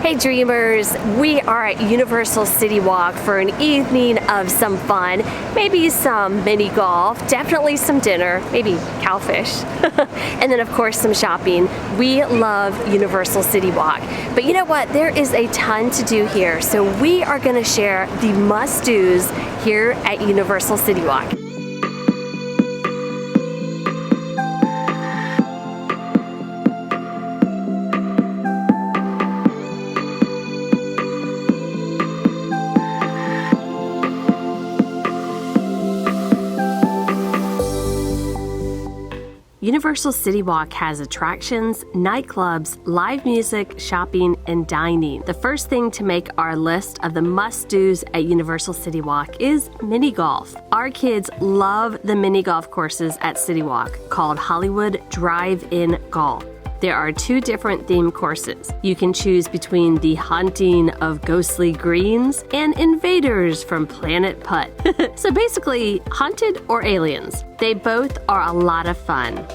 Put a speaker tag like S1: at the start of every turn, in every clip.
S1: Hey dreamers, we are at Universal CityWalk for an evening of some fun, maybe some mini golf, definitely some dinner, maybe cowfish, and then of course some shopping. We love Universal CityWalk, but you know what? There is a ton to do here, so we are going to share the must-dos here at Universal CityWalk. Universal CityWalk has attractions, nightclubs, live music, shopping, and dining. The first thing to make our list of the must-dos at Universal CityWalk is mini golf. Our kids love the mini golf courses at CityWalk called Hollywood Drive-In Golf. There are two different theme courses. You can choose between the Haunting of Ghostly Greens and Invaders from Planet Putt. So basically, haunted or aliens. They both are a lot of fun.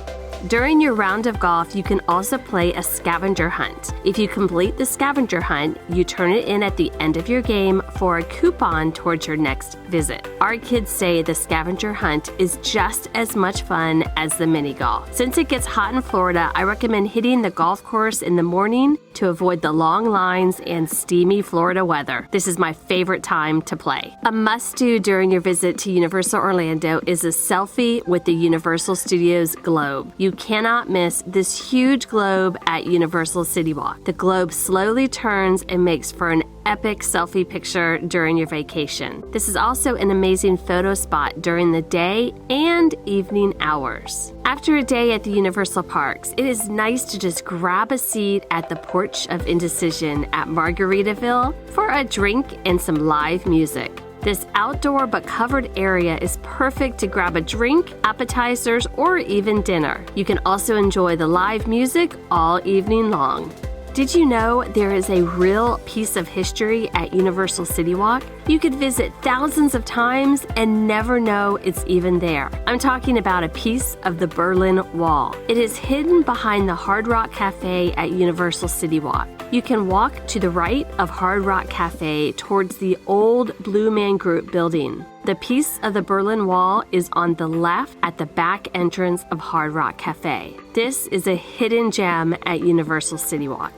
S1: During your round of golf, you can also play a scavenger hunt. If you complete the scavenger hunt, you turn it in at the end of your game for a coupon towards your next visit. Our kids say the scavenger hunt is just as much fun as the mini golf. Since it gets hot in Florida, I recommend hitting the golf course in the morning to avoid the long lines and steamy Florida weather. This is my favorite time to play. A must-do during your visit to Universal Orlando is a selfie with the Universal Studios globe. You cannot miss this huge globe at Universal CityWalk. The globe slowly turns and makes for an epic selfie picture during your vacation. This is also an amazing photo spot during the day and evening hours. After a day at the Universal Parks, it is nice to just grab a seat at the Porch of Indecision at Margaritaville for a drink and some live music. This outdoor but covered area is perfect to grab a drink, appetizers, or even dinner. You can also enjoy the live music all evening long. Did you know there is a real piece of history at Universal CityWalk? You could visit thousands of times and never know it's even there. I'm talking about a piece of the Berlin Wall. It is hidden behind the Hard Rock Cafe at Universal CityWalk. You can walk to the right of Hard Rock Cafe towards the old Blue Man Group building. The piece of the Berlin Wall is on the left at the back entrance of Hard Rock Cafe. This is a hidden gem at Universal CityWalk.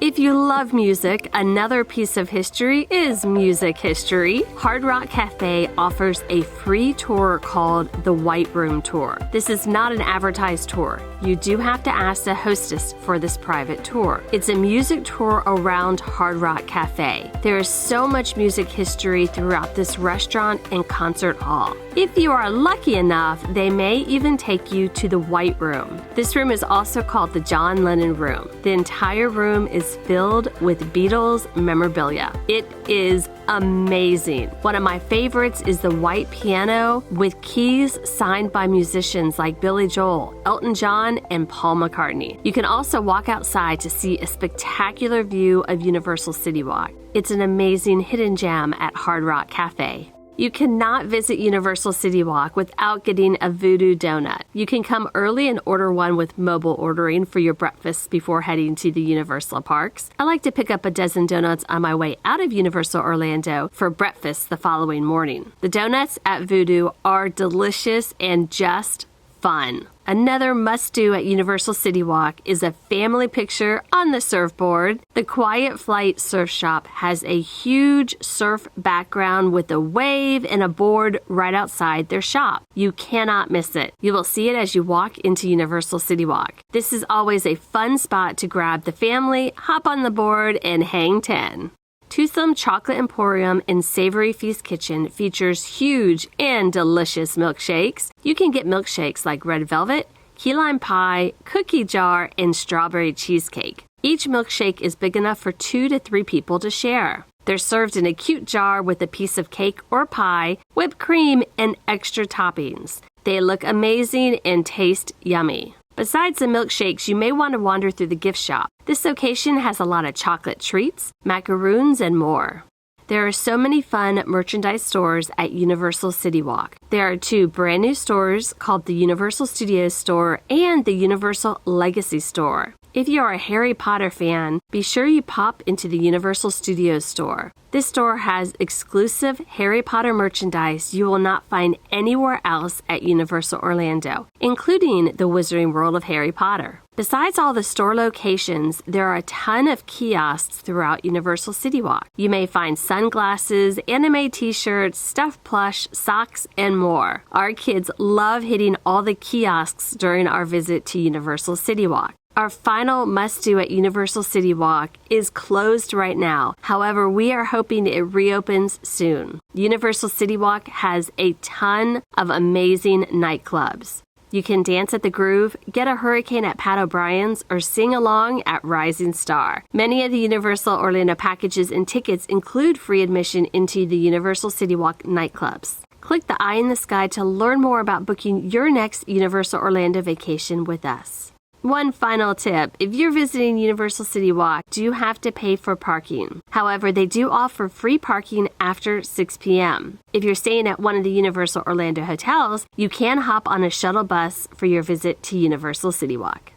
S1: If you love music, another piece of history is music history. Hard Rock Cafe offers a free tour called the White Room Tour. This is not an advertised tour. You do have to ask the hostess for this private tour. It's a music tour around Hard Rock Cafe. There is so much music history throughout this restaurant and concert hall. If you are lucky enough, they may even take you to the White Room. This room is also called the John Lennon Room. The entire room is filled with Beatles memorabilia. It is amazing. One of my favorites is the white piano with keys signed by musicians like Billy Joel, Elton John, and Paul McCartney. You can also walk outside to see a spectacular view of Universal CityWalk. It's an amazing hidden gem at Hard Rock Cafe. You cannot visit Universal CityWalk without getting a Voodoo Doughnut. You can come early and order one with mobile ordering for your breakfast before heading to the Universal Parks. I like to pick up a dozen donuts on my way out of Universal Orlando for breakfast the following morning. The donuts at Voodoo are delicious and just fun. Another must-do at Universal CityWalk is a family picture on the surfboard. The Quiet Flight Surf Shop has a huge surf background with a wave and a board right outside their shop. You cannot miss it. You will see it as you walk into Universal CityWalk. This is always a fun spot to grab the family, hop on the board, and hang 10. Toothsome Chocolate Emporium and Savory Feast Kitchen features huge and delicious milkshakes. You can get milkshakes like red velvet, key lime pie, cookie jar, and strawberry cheesecake. Each milkshake is big enough for 2 to 3 people to share. They're served in a cute jar with a piece of cake or pie, whipped cream, and extra toppings. They look amazing and taste yummy. Besides the milkshakes, you may want to wander through the gift shop. This location has a lot of chocolate treats, macaroons, and more. There are so many fun merchandise stores at Universal CityWalk. There are 2 brand new stores called the Universal Studios Store and the Universal Legacy Store. If you are a Harry Potter fan, be sure you pop into the Universal Studios store. This store has exclusive Harry Potter merchandise you will not find anywhere else at Universal Orlando, including the Wizarding World of Harry Potter. Besides all the store locations, there are a ton of kiosks throughout Universal CityWalk. You may find sunglasses, anime t-shirts, stuffed plush, socks, and more. Our kids love hitting all the kiosks during our visit to Universal CityWalk. Our final must-do at Universal CityWalk is closed right now. However, we are hoping it reopens soon. Universal CityWalk has a ton of amazing nightclubs. You can dance at the Groove, get a hurricane at Pat O'Brien's, or sing along at Rising Star. Many of the Universal Orlando packages and tickets include free admission into the Universal CityWalk nightclubs. Click the eye in the sky to learn more about booking your next Universal Orlando vacation with us. One final tip, if you're visiting Universal CityWalk, do have to pay for parking. However, they do offer free parking after 6 p.m. If you're staying at one of the Universal Orlando hotels, you can hop on a shuttle bus for your visit to Universal CityWalk.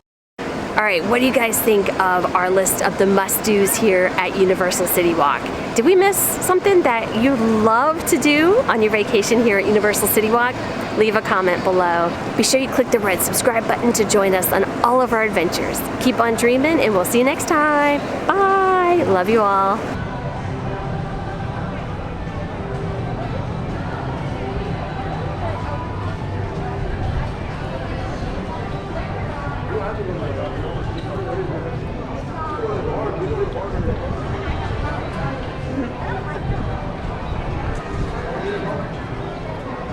S1: All right, what do you guys think of our list of the must-dos here at Universal CityWalk? Did we miss something that you love to do on your vacation here at Universal CityWalk? Leave a comment below. Be sure you click the red subscribe button to join us on all of our adventures. Keep on dreaming, and we'll see you next time. Bye. Love you all.
S2: Thank you.